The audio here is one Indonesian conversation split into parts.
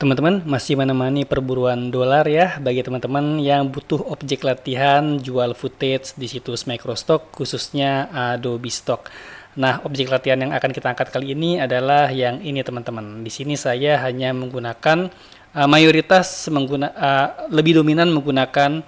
Teman-teman masih menemani perburuan dolar ya bagi teman-teman yang butuh objek latihan jual footage di situs Microstock khususnya Adobe Stock. Nah, objek latihan yang akan kita angkat kali ini adalah yang ini teman-teman. Di sini saya hanya menggunakan lebih dominan menggunakan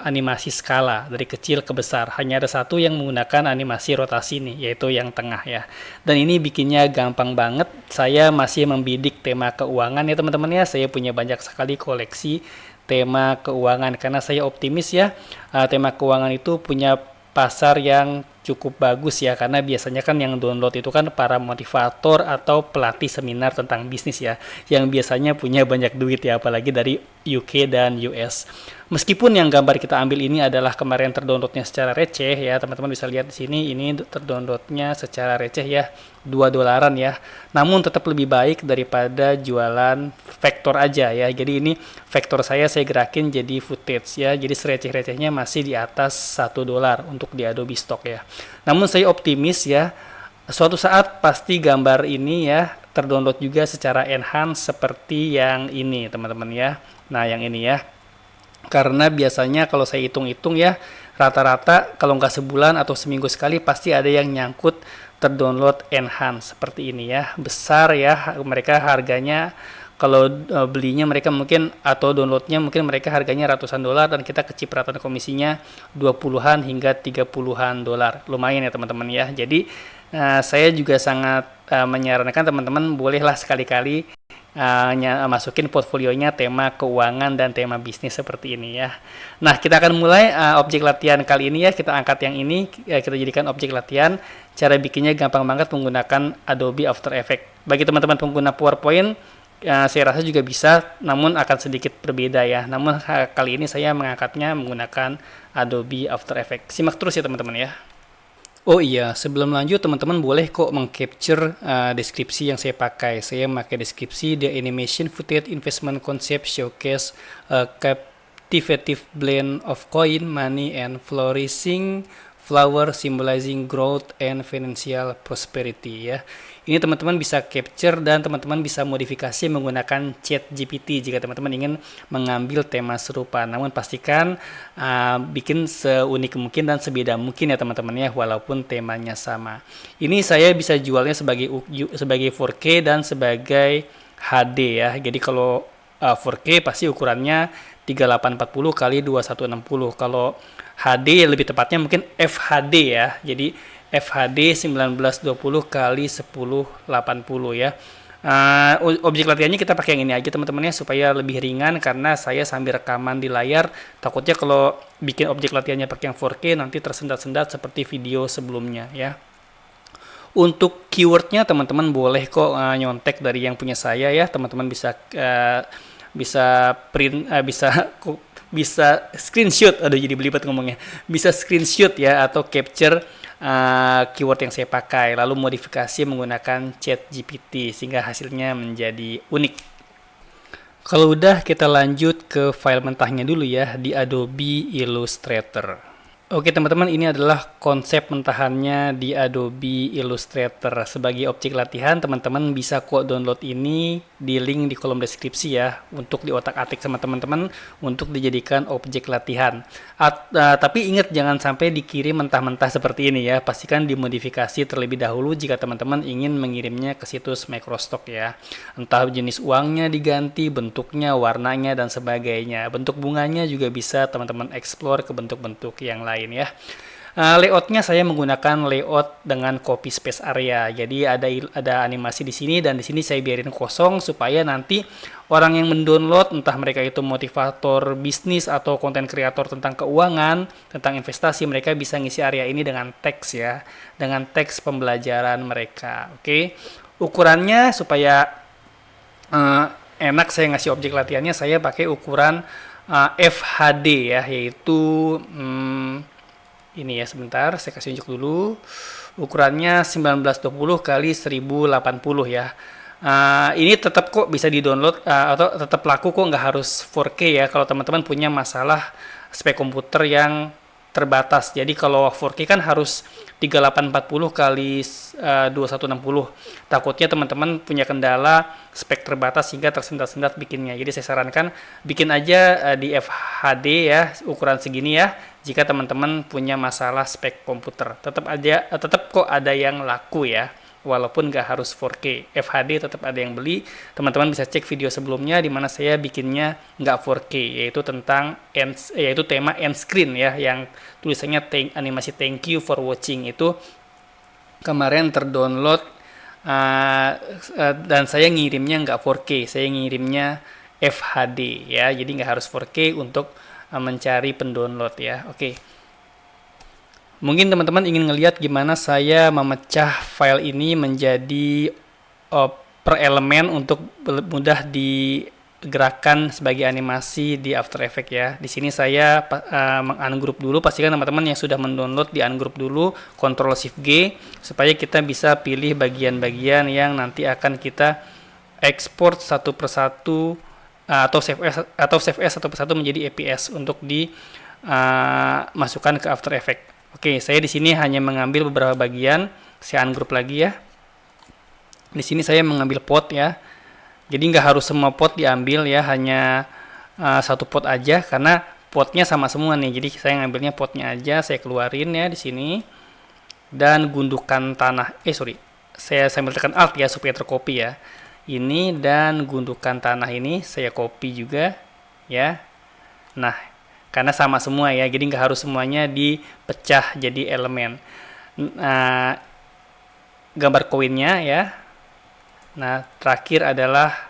animasi skala dari kecil ke besar. Hanya ada satu yang menggunakan animasi rotasi nih, yaitu yang tengah ya. Dan ini bikinnya gampang banget. Saya masih membidik tema keuangan ya teman-teman ya. Saya punya banyak sekali koleksi tema keuangan karena saya optimis ya. Tema keuangan itu punya pasar yang cukup bagus ya, karena biasanya kan yang download itu kan para motivator atau pelatih seminar tentang bisnis ya, yang biasanya punya banyak duit ya, apalagi dari UK dan US. Meskipun yang gambar kita ambil ini adalah kemarin terdownloadnya secara receh ya, teman-teman bisa lihat di sini ini terdownloadnya secara receh ya, $2 ya. Namun tetap lebih baik daripada jualan vektor aja ya. Jadi ini vektor saya gerakin jadi footage ya. Jadi sereceh-recehnya masih di atas $1 untuk di Adobe Stock ya. Namun saya optimis ya, suatu saat pasti gambar ini ya terdownload juga secara enhance seperti yang ini teman-teman ya. Nah yang ini ya, karena biasanya kalau saya hitung-hitung ya, rata-rata kalau nggak sebulan atau seminggu sekali pasti ada yang nyangkut terdownload enhance seperti ini ya, besar ya, mereka harganya kalau belinya mereka mungkin atau downloadnya mungkin mereka harganya ratusan dolar dan kita kecipratan komisinya 20-an hingga 30-an dolar. Lumayan ya teman-teman ya. Jadi saya juga sangat menyarankan teman-teman bolehlah sekali-kali masukin portfolionya tema keuangan dan tema bisnis seperti ini ya. Nah, kita akan mulai objek latihan kali ini ya. Kita angkat yang ini, kita jadikan objek latihan. Cara bikinnya gampang banget menggunakan Adobe After Effects. Bagi teman-teman pengguna PowerPoint, saya rasa juga bisa, namun akan sedikit berbeda ya. Namun kali ini saya mengangkatnya menggunakan Adobe After Effects. Simak terus ya teman-teman ya. Oh iya, sebelum lanjut teman-teman boleh kok mengcapture deskripsi yang saya pakai. Saya pakai deskripsi The Animation Footage Investment Concept Showcase a Captivative Blend of Coin, Money, and Flourishing Flower Symbolizing Growth and Financial Prosperity ya. Ini teman-teman bisa capture dan teman-teman bisa modifikasi menggunakan ChatGPT jika teman-teman ingin mengambil tema serupa. Namun pastikan bikin seunik mungkin dan sebeda mungkin ya teman-teman ya, walaupun temanya sama. Ini saya bisa jualnya sebagai 4K dan sebagai HD ya. Jadi kalau 4K pasti ukurannya 3840 kali 2160. Kalau HD lebih tepatnya mungkin FHD ya. Jadi FHD 1920 kali 1080 ya. Objek latihannya kita pakai yang ini aja teman-teman ya, supaya lebih ringan karena saya sambil rekaman di layar. Takutnya kalau bikin objek latihannya pakai yang 4K nanti tersendat-sendat seperti video sebelumnya ya. Untuk keywordnya teman-teman boleh kok nyontek dari yang punya saya ya. Teman-teman bisa print, bisa screenshot, aduh jadi belibet ngomongnya, bisa screenshot ya atau capture keyword yang saya pakai lalu modifikasi menggunakan ChatGPT sehingga hasilnya menjadi unik. Kalau udah kita lanjut ke file mentahnya dulu ya di Adobe Illustrator. Oke teman-teman, ini adalah konsep mentahannya di Adobe Illustrator. Sebagai objek latihan, teman-teman bisa kok download ini di link di kolom deskripsi ya, untuk diotak-atik sama teman-teman untuk dijadikan objek latihan. Tapi ingat jangan sampai dikirim mentah-mentah seperti ini ya. Pastikan dimodifikasi terlebih dahulu jika teman-teman ingin mengirimnya ke situs Microstock ya. Entah jenis uangnya diganti, bentuknya, warnanya, dan sebagainya. Bentuk bunganya juga bisa teman-teman explore ke bentuk-bentuk yang lain ya. Layoutnya saya menggunakan layout dengan copy space area. Jadi ada animasi di sini dan di sini saya biarin kosong supaya nanti orang yang mendownload, entah mereka itu motivator bisnis atau konten kreator tentang keuangan, tentang investasi, mereka bisa ngisi area ini dengan teks ya, dengan teks pembelajaran mereka. Oke. Ukurannya supaya enak saya ngasih objek latihannya, saya pakai ukuran FHD ya, yaitu ini ya, sebentar saya kasih unjuk dulu. Ukurannya 1920 kali 1080 ya. Ini tetap kok bisa di-download atau tetap laku kok, nggak harus 4K ya. Kalau teman-teman punya masalah spek komputer yang terbatas. Jadi kalau 4K kan harus 3840 kali 2160. Takutnya teman-teman punya kendala spek terbatas sehingga tersendat-sendat bikinnya. Jadi saya sarankan bikin aja di FHD ya, ukuran segini ya. Jika teman-teman punya masalah spek komputer, tetap kok ada yang laku ya. Walaupun nggak harus 4K, FHD tetap ada yang beli. Teman-teman bisa cek video sebelumnya di mana saya bikinnya nggak 4K, yaitu tema end screen ya, yang tulisannya animasi thank you for watching itu kemarin terdownload, dan saya ngirimnya nggak 4K, saya ngirimnya FHD ya, jadi nggak harus 4K untuk mencari pendownload ya. Oke. Mungkin teman-teman ingin ngelihat gimana saya memecah file ini menjadi per elemen untuk mudah digerakkan sebagai animasi di After Effects ya. Di sini saya meng-ungroup dulu, pastikan teman-teman yang sudah mendownload di ungroup dulu, Ctrl Shift G supaya kita bisa pilih bagian-bagian yang nanti akan kita ekspor satu persatu atau save as satu persatu menjadi EPS untuk dimasukkan ke After Effects. Oke, saya di sini hanya mengambil beberapa bagian, saya ungroup lagi ya. Di sini saya mengambil pot ya. Jadi nggak harus semua pot diambil ya, hanya satu pot aja karena potnya sama semua nih. Jadi saya ngambilnya potnya aja, saya keluarin ya di sini. Dan gundukan tanah, saya sambil tekan Alt ya supaya tercopy ya. Ini dan gundukan tanah ini saya copy juga ya. Nah, karena sama semua ya, jadi nggak harus semuanya dipecah jadi elemen. Nah, gambar koinnya ya. Nah, terakhir adalah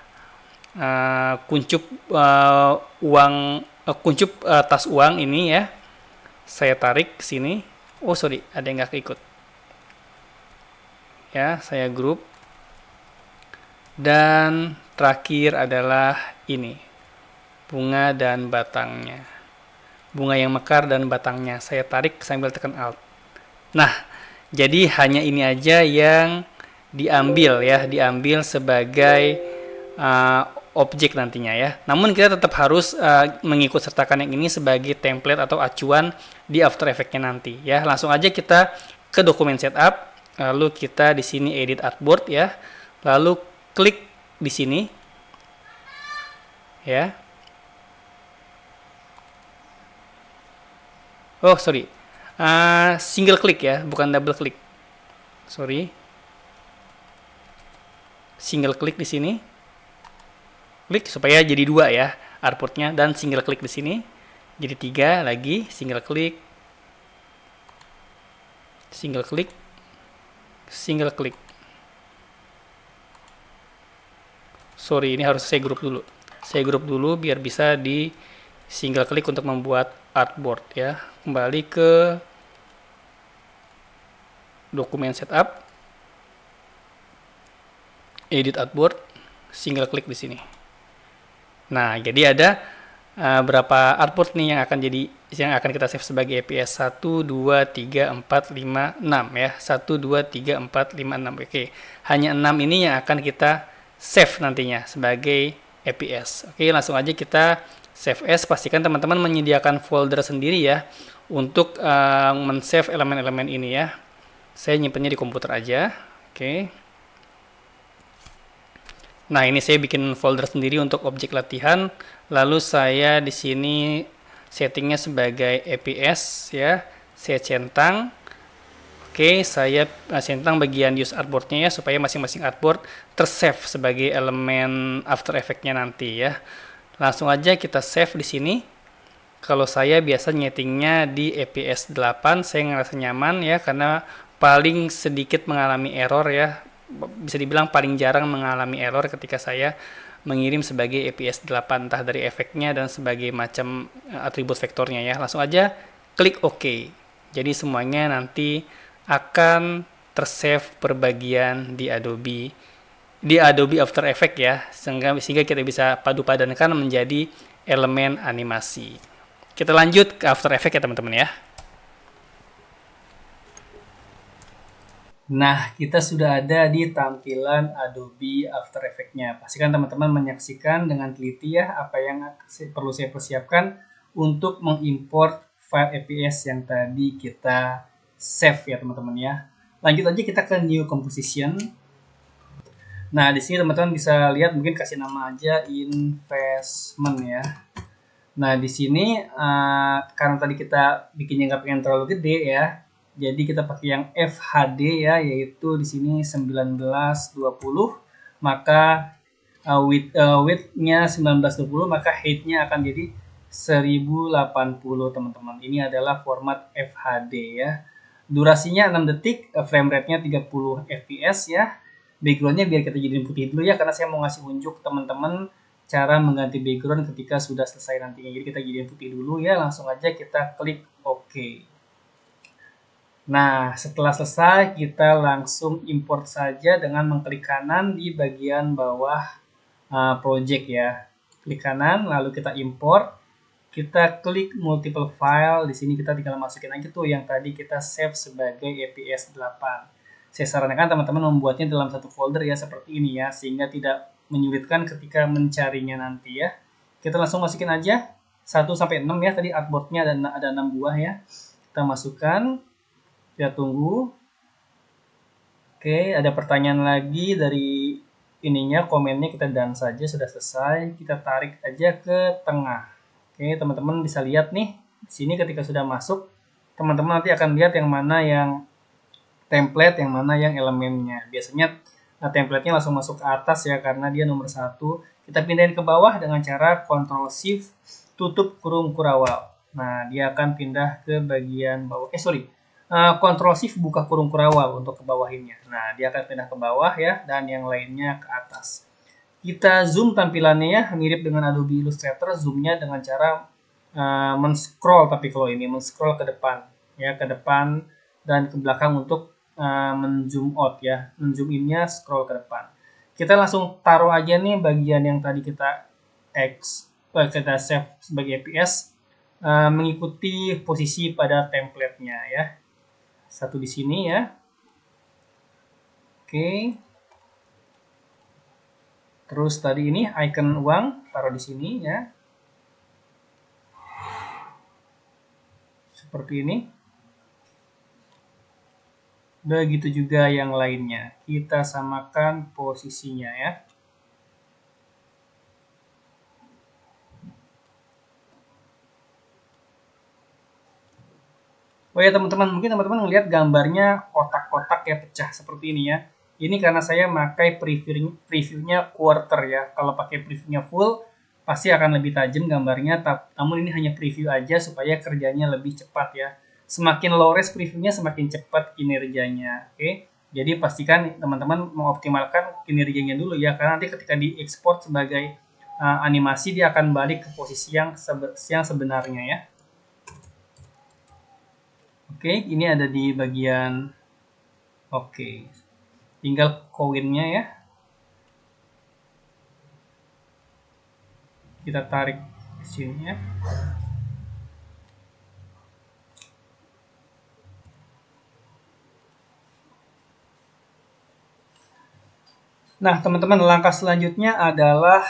kuncup kuncup tas uang ini ya. Saya tarik ke sini. Ada yang nggak keikut. Ya, saya grup. Dan terakhir adalah ini, bunga dan batangnya. Bunga yang mekar dan batangnya saya tarik sambil tekan Alt. Nah, jadi hanya ini aja yang diambil ya, diambil sebagai objek nantinya ya. Namun kita tetap harus mengikut sertakan yang ini sebagai template atau acuan di After Effects-nya nanti ya. Langsung aja kita ke dokumen setup, lalu kita di sini edit artboard ya. Lalu klik di sini ya. Single klik ya, bukan double klik. Single klik di sini. Klik supaya jadi 2 ya artboardnya, dan single klik di sini. Jadi 3 lagi, single klik. Single klik. Single klik. Ini harus saya grup dulu. Saya grup dulu biar bisa di single klik untuk membuat artboard ya. Kembali ke dokumen setup, edit artboard, single klik di sini. Nah, jadi ada berapa artboard nih yang akan kita save sebagai EPS 1 2 3 4 5 6 ya. 1 2 3 4 5 6. Oke. Hanya 6 ini yang akan kita save nantinya sebagai EPS. Oke, langsung aja kita save as. Pastikan teman-teman menyediakan folder sendiri ya untuk men-save elemen-elemen ini ya. Saya nyimpennya di komputer aja. Oke. Nah, ini saya bikin folder sendiri untuk objek latihan. Lalu saya di sini settingnya sebagai EPS ya. Saya centang. Oke, saya centang bagian use artboard-nya ya supaya masing-masing artboard tersave sebagai elemen After Effects-nya nanti ya. Langsung aja kita save di sini. Kalau saya biasa nyetingnya di EPS 8, saya ngerasa nyaman ya karena paling sedikit mengalami error ya. Bisa dibilang paling jarang mengalami error ketika saya mengirim sebagai EPS 8, entah dari efeknya dan sebagai macam atribut vektornya ya. Langsung aja klik OK. Jadi semuanya nanti akan tersave per bagian di Adobe After Effects ya, sehingga kita bisa padu-padankan menjadi elemen animasi. Kita lanjut ke After Effects ya teman-teman ya. Nah, kita sudah ada di tampilan Adobe After Effects-nya. Pastikan teman-teman menyaksikan dengan teliti ya apa yang perlu saya persiapkan untuk mengimport file FPS yang tadi kita save ya teman-teman ya. Lanjut aja kita ke new composition. Nah, di sini teman-teman bisa lihat, mungkin kasih nama aja investment ya. Nah, di sini karena tadi kita bikinnya nggak pengen terlalu gede ya, jadi kita pakai yang FHD ya, yaitu di sini 1920, maka width-nya 1920, maka height-nya akan jadi 1080 teman-teman. Ini adalah format FHD ya. Durasinya 6 detik, frame rate-nya 30 fps ya. Background-nya biar kita jadiin putih dulu ya, karena saya mau ngasih unjuk teman-teman cara mengganti background ketika sudah selesai nantinya. Jadi kita jadiin putih dulu ya, langsung aja kita klik OK. Nah, setelah selesai kita langsung import saja dengan mengklik kanan di bagian bawah project ya. Klik kanan, lalu kita import. Kita klik multiple file, di sini kita tinggal masukin aja tuh yang tadi kita save sebagai EPS 8. Saya sarankan teman-teman membuatnya dalam satu folder ya, seperti ini ya, sehingga tidak menyulitkan ketika mencarinya nanti ya. Kita langsung masukin aja 1 sampai 6 ya, tadi artboardnya ada 6 buah ya. Kita masukkan, kita tunggu. Oke, ada pertanyaan lagi dari ininya, komennya kita done saja, sudah selesai. Kita tarik aja ke tengah. Oke, teman-teman bisa lihat nih, di sini ketika sudah masuk, teman-teman nanti akan lihat yang mana yang template, yang mana yang elemennya. Biasanya template-nya langsung masuk ke atas ya, karena dia nomor 1. Kita pindahin ke bawah dengan cara Ctrl Shift tutup kurung kurawal. Nah, dia akan pindah ke bagian bawah. Ctrl Shift buka kurung kurawal untuk ke bawahinnya. Nah, dia akan pindah ke bawah ya, dan yang lainnya ke atas. Kita zoom tampilannya ya, mirip dengan Adobe Illustrator, zoomnya dengan cara men-scroll, tapi kalau ini men-scroll ke depan ya, ke depan dan ke belakang untuk men-zoom out ya, men-zoom innya scroll ke depan. Kita langsung taruh aja nih bagian yang tadi kita save sebagai EPS, mengikuti posisi pada template-nya ya. Satu di sini ya. Oke. Terus tadi ini icon uang taruh di sini ya. Seperti ini. Begitu juga yang lainnya. Kita samakan posisinya ya. Oh ya teman-teman, mungkin teman-teman melihat gambarnya kotak-kotak ya, pecah seperti ini ya. Ini karena saya pakai previewnya quarter ya. Kalau pakai previewnya full, pasti akan lebih tajam gambarnya. Namun ini hanya preview aja supaya kerjanya lebih cepat ya. Semakin low res previewnya, semakin cepat kinerjanya. Oke, jadi pastikan teman-teman mengoptimalkan kinerjanya dulu ya, karena nanti ketika diekspor sebagai animasi dia akan balik ke posisi yang sebenarnya ya. Oke, ini ada di bagian oke. Tinggal koinnya ya. Kita tarik ke sini ya. Nah, teman-teman, langkah selanjutnya adalah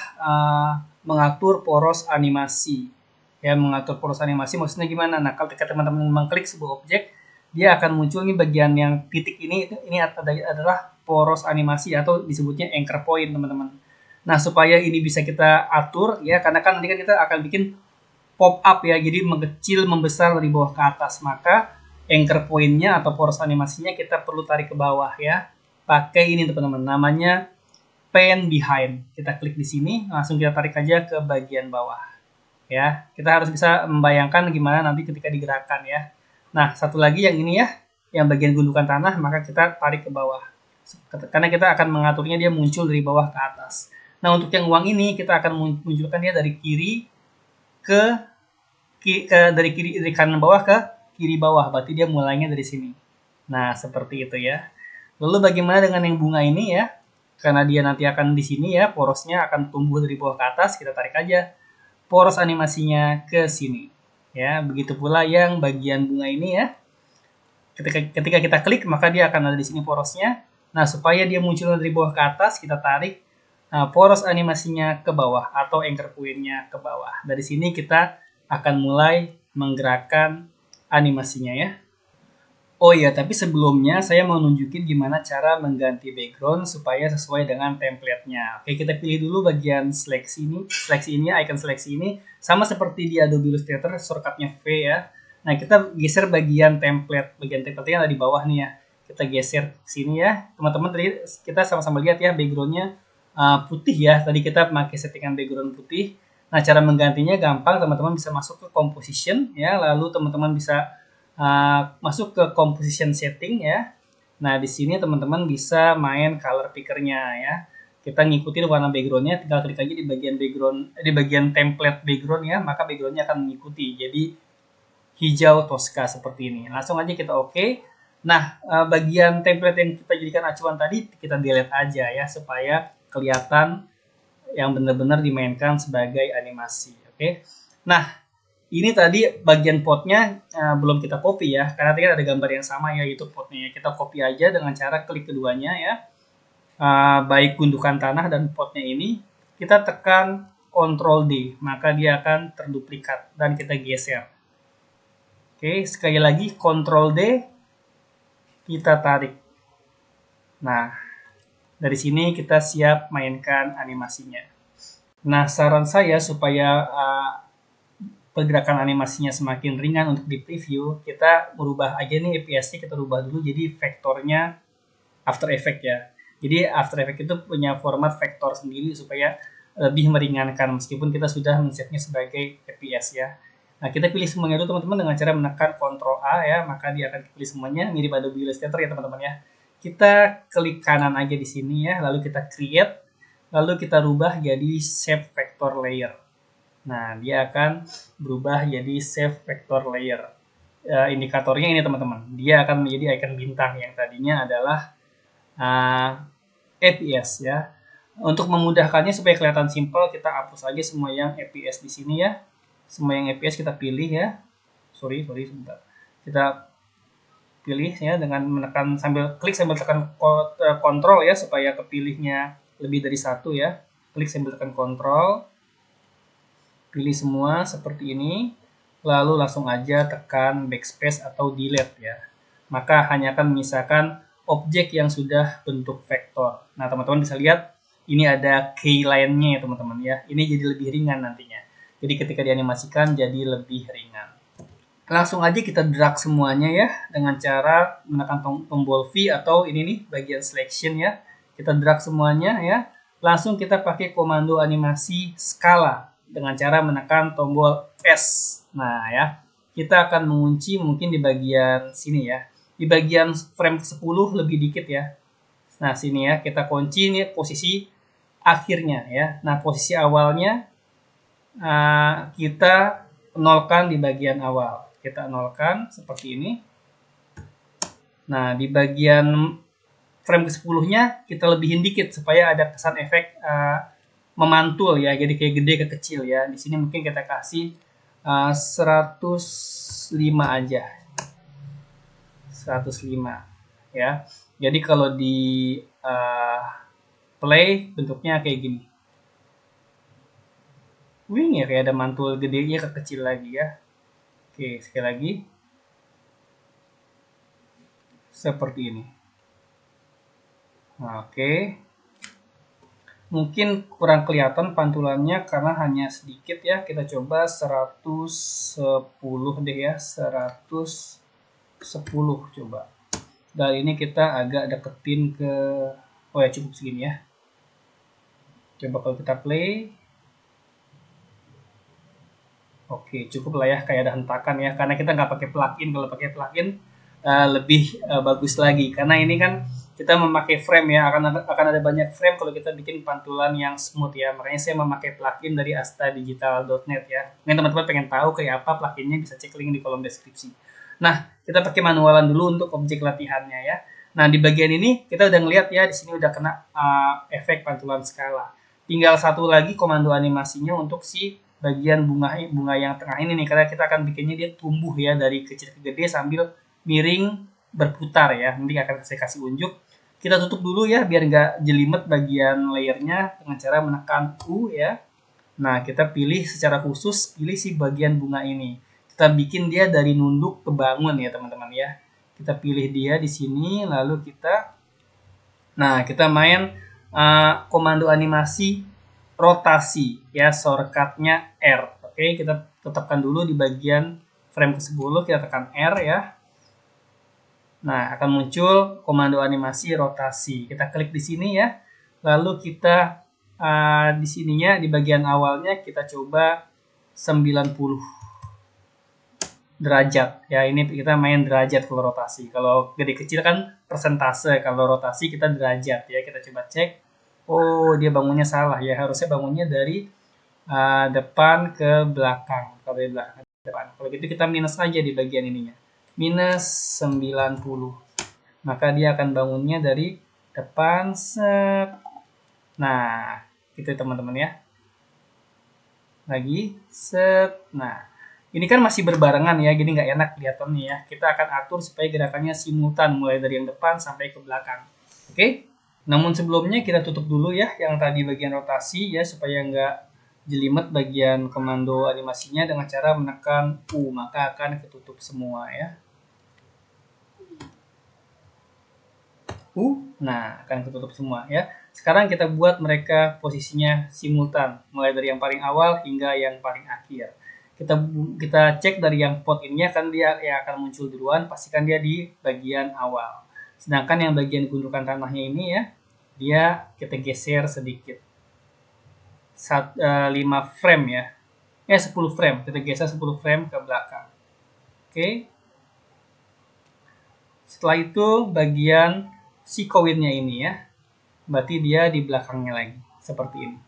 mengatur poros animasi. Ya, mengatur poros animasi maksudnya gimana? Nah, ketika teman-teman mengklik sebuah objek, dia akan muncul nih bagian yang titik ini adalah poros animasi atau disebutnya anchor point, teman-teman. Nah, supaya ini bisa kita atur ya, karena kan nanti kan kita akan bikin pop up ya, jadi mengecil membesar dari bawah ke atas. Maka anchor point-nya atau poros animasinya kita perlu tarik ke bawah ya. Pakai ini teman-teman, namanya pan behind. Kita klik di sini, langsung kita tarik aja ke bagian bawah. Ya, kita harus bisa membayangkan gimana nanti ketika digerakkan ya. Nah, satu lagi yang ini ya, yang bagian gundukan tanah, maka kita tarik ke bawah. Karena kita akan mengaturnya dia muncul dari bawah ke atas. Nah, untuk yang uang ini kita akan munculkan dia dari kiri dari kanan bawah ke kiri bawah. Berarti dia mulainya dari sini. Nah, seperti itu ya. Lalu bagaimana dengan yang bunga ini ya? Karena dia nanti akan di sini ya, porosnya akan tumbuh dari bawah ke atas, kita tarik aja poros animasinya ke sini. Ya, begitu pula yang bagian bunga ini ya. Ketika kita klik, maka dia akan ada di sini porosnya. Nah, supaya dia muncul dari bawah ke atas, kita tarik poros animasinya ke bawah atau anchor point-nya ke bawah. Dari sini kita akan mulai menggerakkan animasinya ya. Oh iya, tapi sebelumnya saya mau nunjukin gimana cara mengganti background supaya sesuai dengan template-nya. Oke, kita pilih dulu bagian seleksi ini, icon seleksi ini, sama seperti di Adobe Illustrator, shortcut-nya V ya. Nah, kita geser bagian template-nya ada di bawah nih ya. Kita geser ke sini ya. Teman-teman tadi kita sama-sama lihat ya, background-nya putih ya. Tadi kita pakai settingan background putih. Nah, cara menggantinya gampang, teman-teman bisa masuk ke composition ya, lalu teman-teman bisa masuk ke composition setting ya. Nah, di sini teman-teman bisa main color picker-nya ya. Kita ngikutin warna background-nya, tinggal klik aja di bagian template background ya, maka background-nya akan mengikuti. Jadi hijau Tosca seperti ini. Langsung aja kita oke. Nah, bagian template yang kita jadikan acuan tadi kita delete aja ya supaya kelihatan yang benar-benar dimainkan sebagai animasi. Oke. Nah, ini tadi bagian potnya belum kita copy ya, karena tadi ada gambar yang sama ya, itu potnya. Kita copy aja dengan cara klik keduanya ya, baik gundukan tanah dan potnya ini. Kita tekan Ctrl D, maka dia akan terduplikat dan kita geser. Oke, sekali lagi Ctrl D, kita tarik. Nah, dari sini kita siap mainkan animasinya. Nah, saran saya supaya pergerakan animasinya semakin ringan untuk di preview, kita merubah aja nih EPS-nya, kita rubah dulu jadi vektornya After Effects ya. Jadi After Effects itu punya format vektor sendiri supaya lebih meringankan meskipun kita sudah men-setnya sebagai EPS ya. Nah, kita pilih semuanya dulu teman-teman dengan cara menekan Ctrl A ya, maka dia akan pilih semuanya mirip Adobe Illustrator ya teman-teman ya. Kita klik kanan aja di sini ya, lalu kita create, lalu kita rubah jadi Shape Vector Layer. Nah, dia akan berubah jadi Save Vector Layer. Indikatornya ini teman-teman. Dia akan menjadi icon bintang yang tadinya adalah EPS ya. Untuk memudahkannya supaya kelihatan simple, kita hapus aja semua yang EPS di sini ya. Semua yang EPS kita pilih ya. Sorry sebentar. Kita pilih ya dengan menekan sambil tekan kontrol ya supaya kepilihnya lebih dari satu ya. Klik sambil tekan kontrol. Pilih semua seperti ini, lalu langsung aja tekan backspace atau delete ya. Maka hanya akan menyisakan objek yang sudah bentuk vektor. Nah, teman-teman bisa lihat ini ada keyline-nya ya teman-teman ya. Ini jadi lebih ringan nantinya. Jadi ketika dianimasikan jadi lebih ringan. Langsung aja kita drag semuanya ya dengan cara menekan tombol V atau ini nih bagian selection ya. Kita drag semuanya ya. Langsung kita pakai komando animasi skala dengan cara menekan tombol S. Nah ya, kita akan mengunci mungkin di bagian sini ya. Di bagian frame ke-10 lebih dikit ya. Nah sini ya, kita kunci ini posisi akhirnya ya. Nah posisi awalnya kita nolkan di bagian awal. Kita nolkan seperti ini. Nah di bagian frame ke-10-nya kita lebihin dikit supaya ada kesan efek memantul ya, jadi kayak gede ke kecil ya. Di sini mungkin kita kasih 105 aja. 105 ya. Jadi kalau di play bentuknya kayak gini. Wing ya, kayak ada mantul gedenya ke kecil lagi ya. Oke, sekali lagi. Seperti ini. Oke. Mungkin kurang kelihatan pantulannya karena hanya sedikit ya. Kita coba 110 deh ya. 110 coba. Dan ini kita agak deketin ke, oh ya cukup segini ya. Coba kalau kita play. Oke, cukup lah ya, kayak ada hentakan ya. Karena kita nggak pakai plugin. Kalau pakai plugin lebih bagus lagi. Karena ini kan kita memakai frame ya, akan ada banyak frame kalau kita bikin pantulan yang smooth ya. Makanya saya memakai plugin dari astadigital.net ya. Mungkin teman-teman pengen tahu kayak apa pluginnya, bisa cek link di kolom deskripsi. Nah, kita pakai manualan dulu untuk objek latihannya ya. Nah, di bagian ini kita udah ngeliat ya, di sini udah kena efek pantulan skala. Tinggal satu lagi komando animasinya untuk si bagian bunga yang tengah ini nih, karena kita akan bikinnya dia tumbuh ya dari kecil ke gede sambil miring berputar ya. Nanti akan saya kasih unjuk. Kita tutup dulu ya biar nggak jelimet bagian layernya dengan cara menekan U ya. Nah, kita pilih secara khusus, pilih si bagian bunga ini. Kita kita bikin dia dari nunduk ke bangun ya teman-teman ya. Kita pilih dia di sini, lalu kita main komando animasi rotasi ya, shortcutnya R. Oke, kita tetapkan dulu di bagian frame ke-10, kita tekan R ya. Nah, akan muncul komando animasi rotasi. Kita klik di sini ya. Lalu kita di sininya di bagian awalnya kita coba 90 derajat ya. Ini kita main derajat kalau rotasi. Kalau gede kecil kan persentase, kalau rotasi kita derajat ya. Kita coba cek. Oh, dia bangunnya salah ya. Harusnya bangunnya dari depan ke belakang. Kalau dari belakang ke depan. Kalau gitu kita minus aja di bagian ininya. Minus 90. Maka dia akan bangunnya dari depan set. Nah, gitu teman-teman ya. Lagi set. Nah, ini kan masih berbarengan ya, jadi nggak enak kelihatannya ya. Kita akan atur supaya gerakannya simultan mulai dari yang depan sampai ke belakang. Oke? Namun sebelumnya kita tutup dulu ya yang tadi bagian rotasi ya, supaya nggak jelimet bagian komando animasinya dengan cara menekan U, maka akan ketutup semua ya. Nah, akan ketutup semua ya. Sekarang kita buat mereka posisinya simultan, mulai dari yang paling awal hingga yang paling akhir. Kita cek dari yang pot ininya kan dia yang akan muncul duluan, pastikan dia di bagian awal. Sedangkan yang bagian gundukan tanahnya ini ya, dia kita geser sedikit. 5 frame ya. 10 frame, kita geser 10 frame ke belakang. Oke. Setelah itu bagian si koinnya ini ya, berarti dia di belakangnya lagi, seperti ini.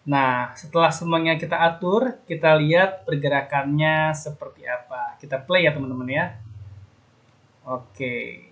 Nah, setelah semuanya kita atur, kita lihat pergerakannya seperti apa. Kita play ya teman-teman ya. Oke.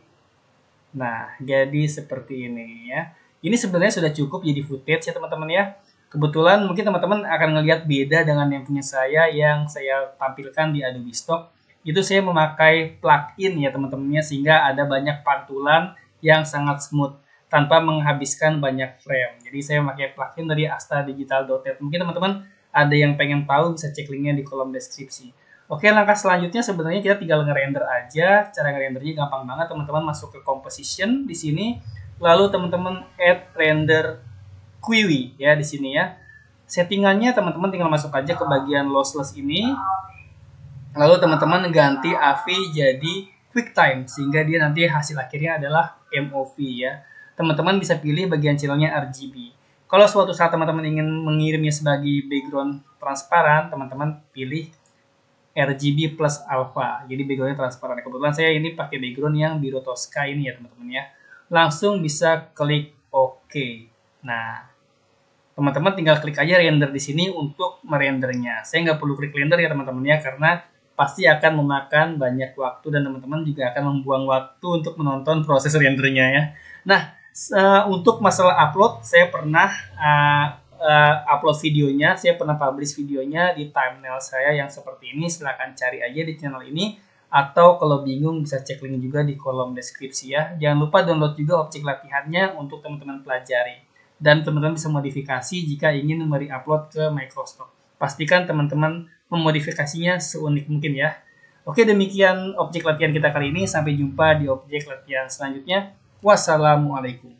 Nah, jadi seperti ini ya. Ini sebenarnya sudah cukup jadi footage ya teman-teman ya. Kebetulan mungkin teman-teman akan ngelihat beda dengan yang punya saya yang saya tampilkan di Adobe Stock. Itu saya memakai plugin ya teman-temannya, sehingga ada banyak pantulan yang sangat smooth tanpa menghabiskan banyak frame. Jadi saya memakai plugin dari astadigital.net. Mungkin teman-teman ada yang pengen tahu bisa cek linknya di kolom deskripsi. Oke, langkah selanjutnya sebenarnya kita tinggal ngerender aja. Cara ngerendernya gampang banget, teman-teman masuk ke composition di sini, lalu teman-teman add render QUIWI ya di sini ya. Settingannya teman-teman tinggal masuk aja ke bagian lossless ini. Lalu teman-teman ganti AV jadi QuickTime sehingga dia nanti hasil akhirnya adalah MOV ya. Teman-teman bisa pilih bagian channelnya RGB. Kalau suatu saat teman-teman ingin mengirimnya sebagai background transparan, teman-teman pilih RGB plus alpha. Jadi backgroundnya transparan. Kebetulan saya ini pakai background yang biru Tosca ini ya teman-teman ya. Langsung bisa klik OK. Nah, teman-teman tinggal klik aja render di sini untuk merendernya. Saya nggak perlu klik render ya teman-teman ya, karena pasti akan memakan banyak waktu dan teman-teman juga akan membuang waktu untuk menonton proses rendernya ya. Nah, untuk masalah upload, saya pernah upload videonya, saya pernah publish videonya di thumbnail saya yang seperti ini. Silahkan cari aja di channel ini, atau kalau bingung bisa cek link juga di kolom deskripsi ya. Jangan lupa download juga objek latihannya untuk teman-teman pelajari. Dan teman-teman bisa modifikasi jika ingin upload ke Microsoft. Pastikan teman-teman memodifikasinya seunik mungkin ya. Oke, demikian objek latihan kita kali ini. Sampai jumpa di objek latihan selanjutnya. Wassalamualaikum.